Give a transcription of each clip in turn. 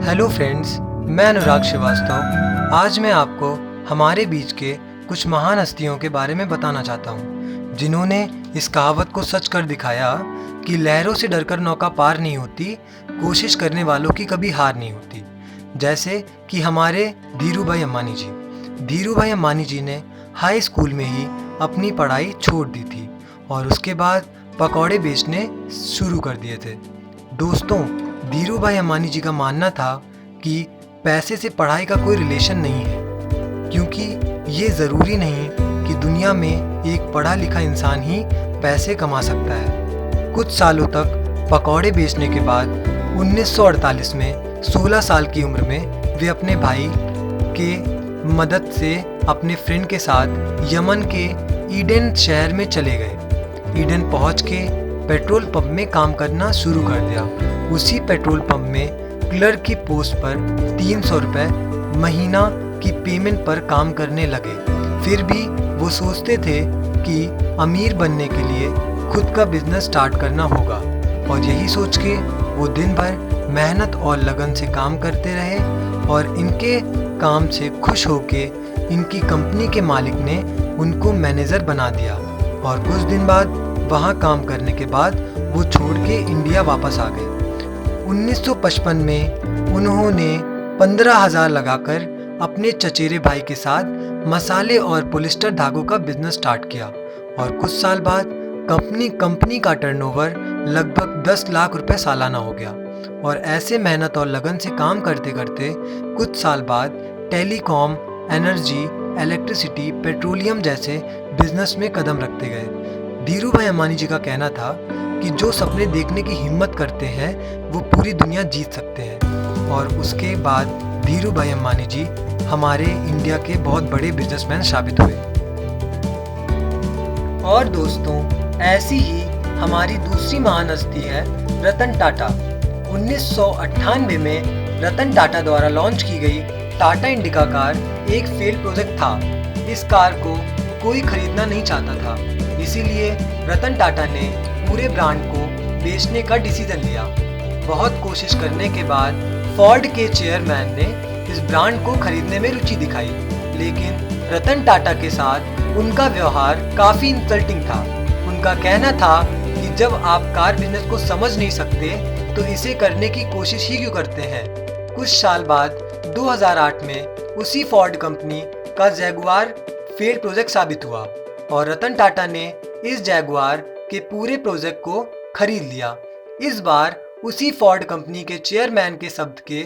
Hello friends, मैं अनुराग श्रीवास्तव। आज मैं आपको हमारे बीच के कुछ महान हस्तियों के बारे में बताना चाहता हूँ, जिन्होंने इस कहावत को सच कर दिखाया कि लहरों से डरकर नौका पार नहीं होती, कोशिश करने वालों की कभी हार नहीं होती। जैसे कि हमारे धीरू भाई अम्बानी जी। धीरू भाई अम्बानी जी ने हाई स्कूल में ही अपनी पढ़ाई छोड़ दी थी और उसके बाद पकौड़े बेचने शुरू कर दिए थे। दोस्तों, धीरू भाई अम्बानी जी का मानना था कि पैसे से पढ़ाई का कोई रिलेशन नहीं है, क्योंकि ये ज़रूरी नहीं कि दुनिया में एक पढ़ा लिखा इंसान ही पैसे कमा सकता है। कुछ सालों तक पकौड़े बेचने के बाद 1948 में 16 साल की उम्र में वे अपने भाई के मदद से अपने फ्रेंड के साथ यमन के ईडन शहर में चले गए। ईडन पहुंच के पेट्रोल पंप में काम करना शुरू कर दिया। उसी पेट्रोल पंप में क्लर्क की पोस्ट पर 300 रुपये महीना की पेमेंट पर काम करने लगे। फिर भी वो सोचते थे कि अमीर बनने के लिए खुद का बिजनेस स्टार्ट करना होगा, और यही सोच के वो दिन भर मेहनत और लगन से काम करते रहे और इनके काम से खुश होके इनकी कंपनी के मालिक ने उनको मैनेजर बना दिया। और कुछ दिन बाद वहाँ काम करने के बाद वो छोड़ के इंडिया वापस आ गए। 1955 में उन्होंने 15,000 लगाकर अपने चचेरे भाई के साथ मसाले और पॉलिस्टर धागों का बिजनेस स्टार्ट किया, और कुछ साल बाद कंपनी का टर्नओवर लगभग 10 लाख रुपए सालाना हो गया। और ऐसे मेहनत और लगन से काम करते करते कुछ साल बाद टेलीकॉम, एनर्जी, इलेक्ट्रिसिटी, पेट्रोलियम जैसे बिजनेस में कदम रखते गए। धीरू भाई अम्बानी जी का कहना था कि जो सपने देखने की हिम्मत करते हैं वो पूरी दुनिया जीत सकते हैं। और उसके बाद धीरू भाई अम्बानी जी हमारे इंडिया के बहुत बड़े बिजनेसमैन साबित हुए। और दोस्तों, ऐसी ही हमारी दूसरी महान हस्ती है रतन टाटा। 1998 में रतन टाटा द्वारा लॉन्च की गई टाटा इंडिका कार एक फेल्ड प्रोजेक्ट था। इस कार को कोई खरीदना नहीं चाहता था, इसीलिए रतन टाटा ने पूरे ब्रांड को बेचने का डिसीजन लिया। बहुत कोशिश करने के बाद फोर्ड के चेयरमैन ने इस ब्रांड को खरीदने में रुचि दिखाई, लेकिन रतन टाटा के साथ उनका व्यवहार काफ़ी इंसल्टिंग था। उनका कहना था कि जब आप कार बिजनेस को समझ नहीं सकते तो इसे करने की कोशिश ही क्यों करते हैं। कुछ साल बाद 2008 में उसी फोर्ड कंपनी का जैगुआर फेल्ड प्रोजेक्ट साबित हुआ और रतन टाटा ने इस जैगुआर के पूरे प्रोजेक्ट को खरीद लिया। इस बार उसी फोर्ड कंपनी के चेयरमैन के शब्द के,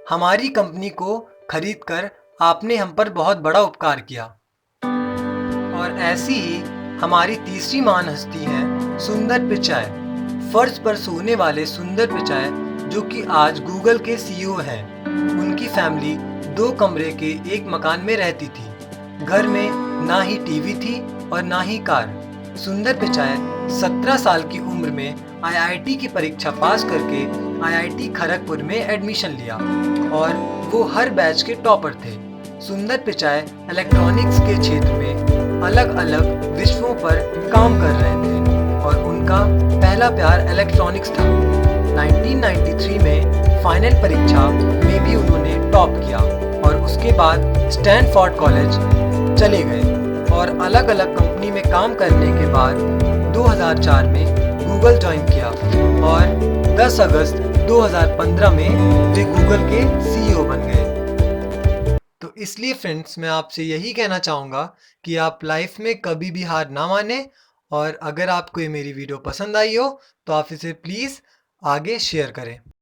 हमारी कंपनी को खरीदकर आपने हम पर बहुत बड़ा उपकार किया। और ऐसी ही हमारी तीसरी महान हस्ती है सुंदर पिचाई। फर्श पर सोने वाले सुंदर पिचाई, जो कि आज गूगल के सीईओ हैं। उनकी फैमिली 2 कमरे के एक मकान में रहती थी। घर में ना ही टीवी थी और ना ही कार। सुंदर पिचाई 17 साल की उम्र में आईआईटी की परीक्षा पास करके आईआईटी खड़गपुर में एडमिशन लिया और वो हर बैच के टॉपर थे। सुंदर पिचाई इलेक्ट्रॉनिक्स के क्षेत्र में अलग अलग विषयों पर काम कर रहे थे और उनका पहला प्यार इलेक्ट्रॉनिक्स था। 1993 में फाइनल परीक्षा में भी उन्होंने टॉप किया और उसके बाद स्टैनफोर्ड कॉलेज चले गए और अलग अलग कंपनी में काम करने के बाद 2004 में गूगल ज्वाइन किया और 10 अगस्त 2015 में वे गूगल के सीईओ बन गए। तो इसलिए फ्रेंड्स, मैं आपसे यही कहना चाहूँगा कि आप लाइफ में कभी भी हार ना माने, और अगर आपको ये मेरी वीडियो पसंद आई हो तो आप इसे प्लीज़ आगे शेयर करें।